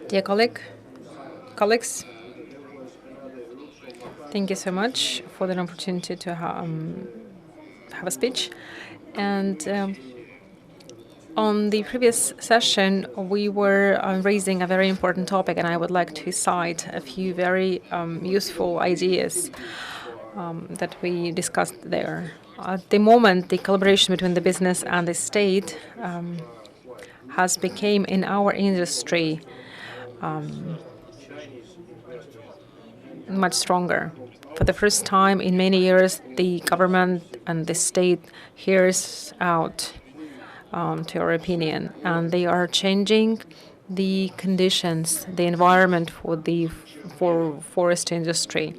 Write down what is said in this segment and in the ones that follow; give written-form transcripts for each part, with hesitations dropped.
Dear colleagues, thank you so much for the opportunity to have a speech. And on the previous session, we were raising a very important topic, and I would like to cite a few very useful ideas that we discussed there. At the moment, the collaboration between the business and the state has become in our industry much stronger. For the first time in many years, the government and the state hears out to our opinion, and they are changing the conditions, the environment for forest industry.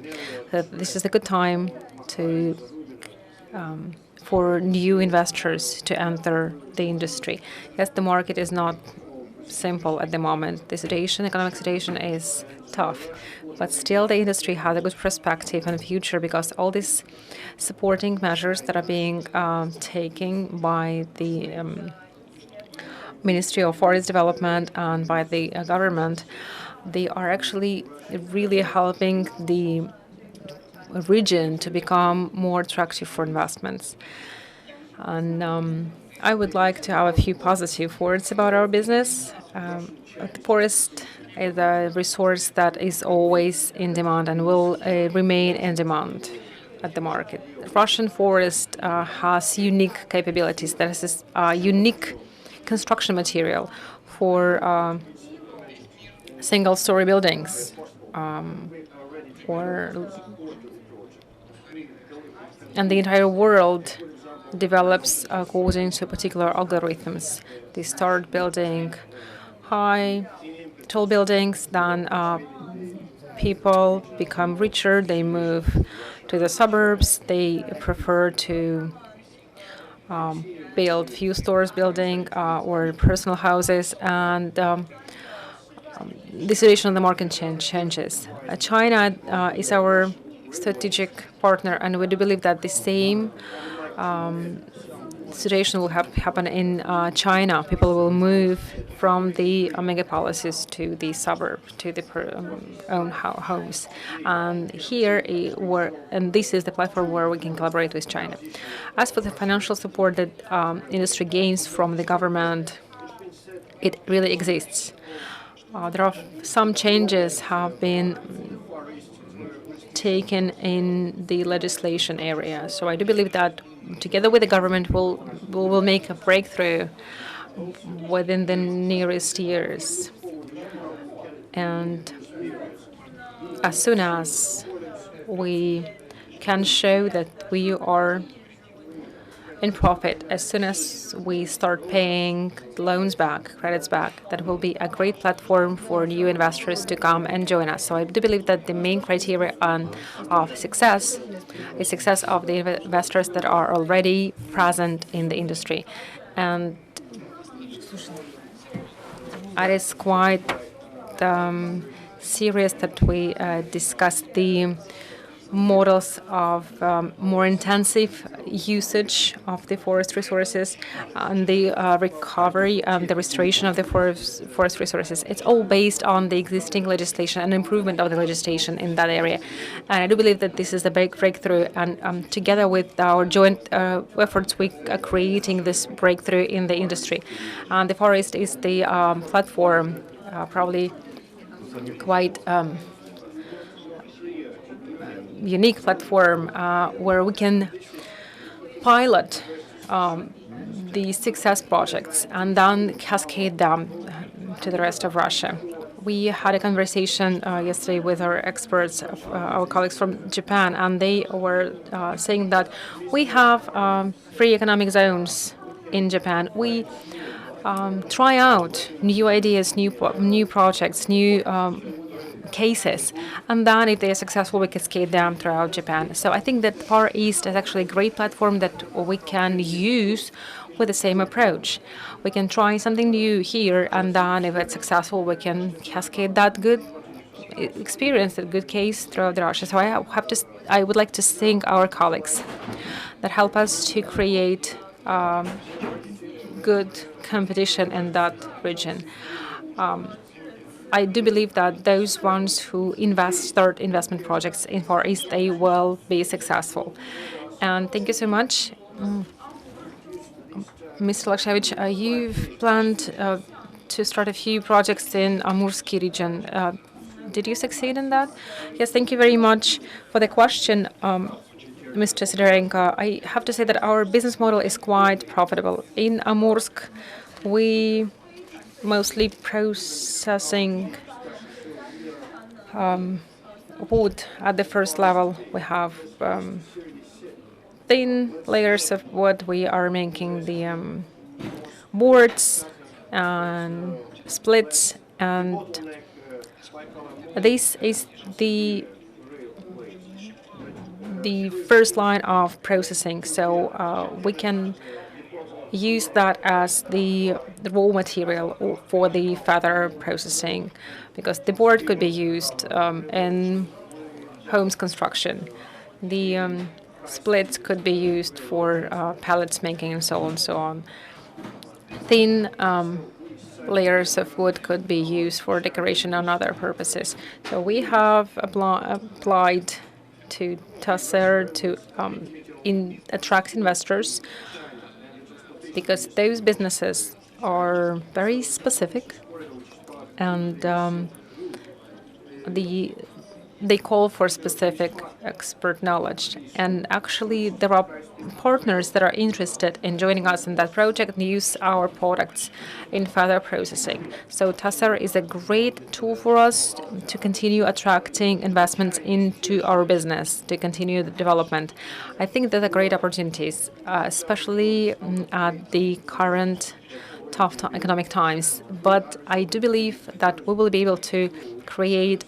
That this is a good time to for new investors to enter the industry. Yes, the market is not simple at the moment. The situation, economic situation is tough, but still the industry has a good perspective and future because all these supporting measures that are being taken by the Ministry of Forest Development and by the government, they are actually really helping the region to become more attractive for investments. And I would like to have a few positive words about our business. The forest is a resource that is always in demand and will remain in demand at the market. Russian forest has unique capabilities. There is this unique construction material for single-story buildings or and the entire world develops according to particular algorithms. They start building tall buildings, then people become richer, they move to the suburbs, they prefer to build few stores building or personal houses, and the situation on the market changes. China is our strategic partner, and we do believe that the same situation will happen in China. People will move from the megapolises to the suburb, to the own homes. And here, and this is the platform where we can collaborate with China. As for the financial support that industry gains from the government, it really exists. There are some changes have been taken in the legislation area. So I do believe that together with the government, we'll make a breakthrough within the nearest years. And as soon as we can show that we are in profit, as soon as we start paying loans back, credits back, that will be a great platform for new investors to come and join us. So I do believe that the main criteria of success is success of the investors that are already present in the industry. And it is quite serious that we discuss the models of more intensive usage of the forest resources and the recovery and the restoration of the forest resources. It's all based on the existing legislation and improvement of the legislation in that area. And I do believe that this is a big breakthrough. And together with our joint efforts, we are creating this breakthrough in the industry. And the forest is the platform, probably quite unique platform where we can pilot the success projects and then cascade them to the rest of Russia. We had a conversation yesterday with our experts, our colleagues from Japan, and they were saying that we have free economic zones in Japan. We try out new ideas, new projects, new cases, and then if they are successful, we cascade them throughout Japan. So I think that Far East is actually a great platform that we can use with the same approach. We can try something new here, and then if it's successful, we can cascade that good experience, that good case throughout Russia. So I would like to thank our colleagues that help us to create good competition in that region. I do believe that those ones who start investment projects in Far East, they will be successful. And thank you so much, Mr. Lashkevich. You've planned to start a few projects in Amursky region. Did you succeed in that? Yes, thank you very much for the question, Mr. Sidorenko. I have to say that our business model is quite profitable. In Amursk, we mostly processing wood at the first level. We have thin layers of wood. We are making the boards and splits, and this is the first line of processing. So we can use that as the raw material for the further processing, because the board could be used in homes construction. The splits could be used for pallets making and so on and so on. Thin layers of wood could be used for decoration and other purposes. So we have applied to TASER to attract investors, because those businesses are very specific, and they call for specific expert knowledge. And actually, there are partners that are interested in joining us in that project and use our products in further processing. So TASER is a great tool for us to continue attracting investments into our business, to continue the development. I think that are great opportunities, especially at the current tough economic times. But I do believe that we will be able to create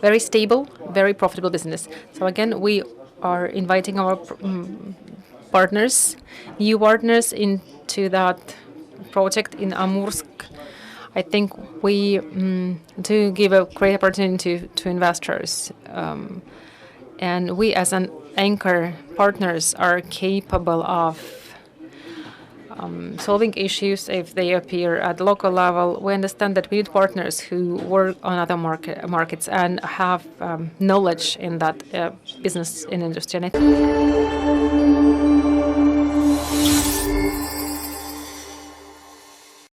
very stable, very profitable business. So again, we are inviting our partners, new partners, into that project in Amursk. I think we do give a great opportunity to investors. And we, as an anchor partners, are capable of solving issues if they appear at the local level. We understand that we need partners who work on other markets and have knowledge in that business and industry. And I